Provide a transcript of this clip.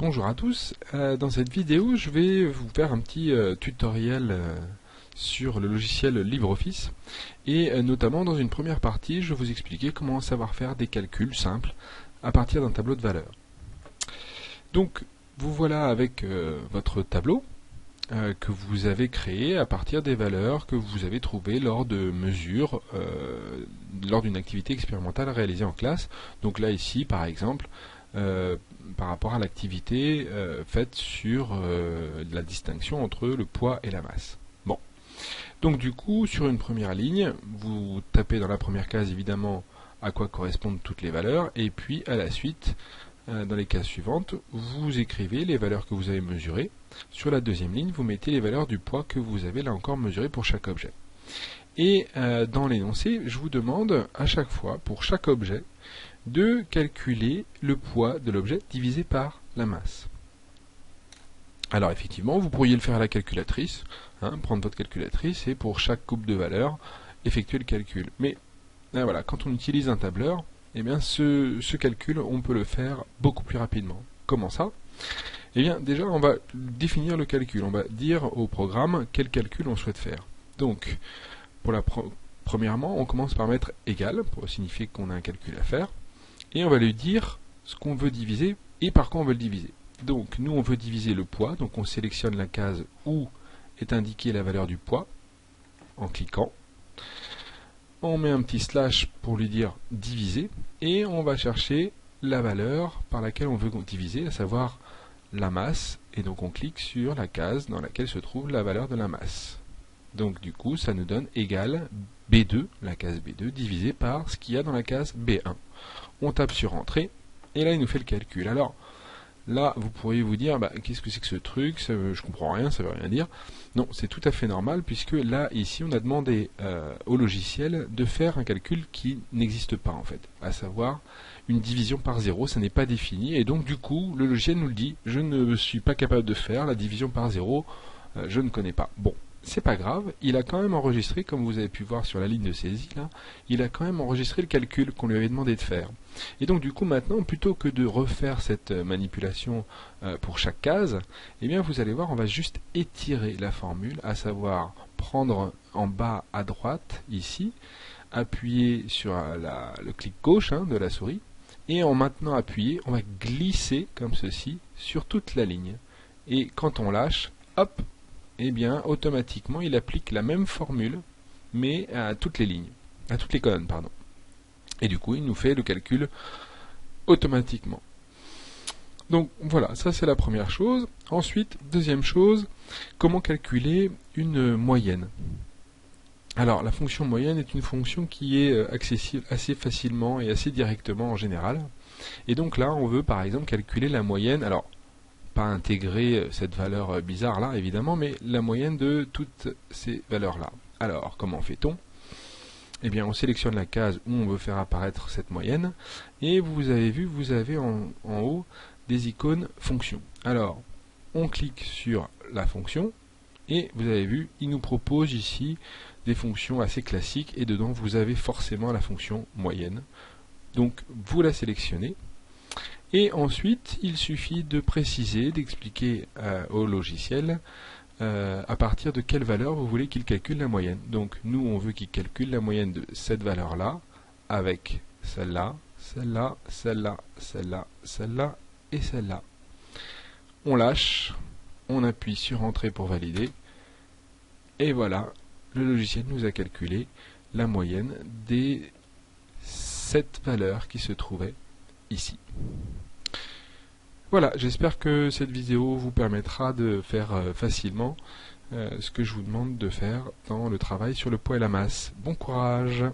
Bonjour à tous, dans cette vidéo je vais vous faire un petit tutoriel sur le logiciel LibreOffice et notamment dans une première partie je vais vous expliquer comment savoir faire des calculs simples à partir d'un tableau de valeurs. Donc vous voilà avec votre tableau que vous avez créé à partir des valeurs que vous avez trouvées lors de mesures lors d'une activité expérimentale réalisée en classe. Donc là ici par exemple par rapport à l'activité faite sur la distinction entre le poids et la masse. Bon, donc du coup sur une première ligne vous tapez dans la première case évidemment à quoi correspondent toutes les valeurs et puis à la suite dans les cases suivantes vous écrivez les valeurs que vous avez mesurées. Sur la deuxième ligne vous mettez les valeurs du poids que vous avez là encore mesuré pour chaque objet. Et dans l'énoncé je vous demande à chaque fois pour chaque objet de calculer le poids de l'objet divisé par la masse. Alors effectivement, vous pourriez le faire à la calculatrice, prendre votre calculatrice et pour chaque coupe de valeur, effectuer le calcul. Mais là, voilà, quand on utilise un tableur, eh bien ce calcul, on peut le faire beaucoup plus rapidement. Comment ça? Eh bien déjà, on va définir le calcul. On va dire au programme quel calcul on souhaite faire. Donc, premièrement, on commence par mettre égal, pour signifier qu'on a un calcul à faire. Et on va lui dire ce qu'on veut diviser et par quoi on veut le diviser. Donc nous on veut diviser le poids, donc on sélectionne la case où est indiquée la valeur du poids en cliquant. On met un petit slash pour lui dire diviser et on va chercher la valeur par laquelle on veut diviser, à savoir la masse, et donc on clique sur la case dans laquelle se trouve la valeur de la masse. Donc du coup ça nous donne égal B2, la case B2, divisé par ce qu'il y a dans la case B1. On tape sur Entrée, et là il nous fait le calcul. Alors, là vous pourriez vous dire, qu'est-ce que c'est que ce truc, je comprends rien, ça veut rien dire. Non, c'est tout à fait normal, puisque là, ici, on a demandé au logiciel de faire un calcul qui n'existe pas en fait, à savoir une division par 0, ça n'est pas défini, et donc du coup, le logiciel nous le dit, je ne suis pas capable de faire la division par 0, je ne connais pas. Bon. C'est pas grave, il a quand même enregistré, comme vous avez pu voir sur la ligne de saisie, là, il a quand même enregistré le calcul qu'on lui avait demandé de faire. Et donc du coup maintenant, plutôt que de refaire cette manipulation pour chaque case, eh bien vous allez voir, on va juste étirer la formule, à savoir prendre en bas à droite, ici, appuyer sur le clic gauche de la souris, et en maintenant appuyé, on va glisser comme ceci sur toute la ligne. Et quand on lâche, hop, eh bien, automatiquement, il applique la même formule, mais à toutes les lignes, à toutes les colonnes, pardon. Et du coup, il nous fait le calcul automatiquement. Donc voilà, ça c'est la première chose. Ensuite, deuxième chose, comment calculer une moyenne? Alors, la fonction moyenne est une fonction qui est accessible assez facilement et assez directement en général. Et donc là, on veut par exemple calculer la moyenne. Alors, pas intégrer cette valeur bizarre là évidemment, mais la moyenne de toutes ces valeurs là. Alors comment fait-on? Eh bien on sélectionne la case où on veut faire apparaître cette moyenne et vous avez vu, vous avez en haut des icônes fonctions. Alors on clique sur la fonction et vous avez vu, il nous propose ici des fonctions assez classiques et dedans vous avez forcément la fonction moyenne. Donc vous la sélectionnez. Et ensuite, il suffit de préciser, d'expliquer au logiciel à partir de quelle valeur vous voulez qu'il calcule la moyenne. Donc nous, on veut qu'il calcule la moyenne de cette valeur-là, avec celle-là, celle-là, celle-là, celle-là, celle-là et celle-là. On lâche, on appuie sur Entrée pour valider, et voilà, le logiciel nous a calculé la moyenne des 7 valeurs qui se trouvaient ici. Voilà, j'espère que cette vidéo vous permettra de faire facilement ce que je vous demande de faire dans le travail sur le poids et la masse. Bon courage!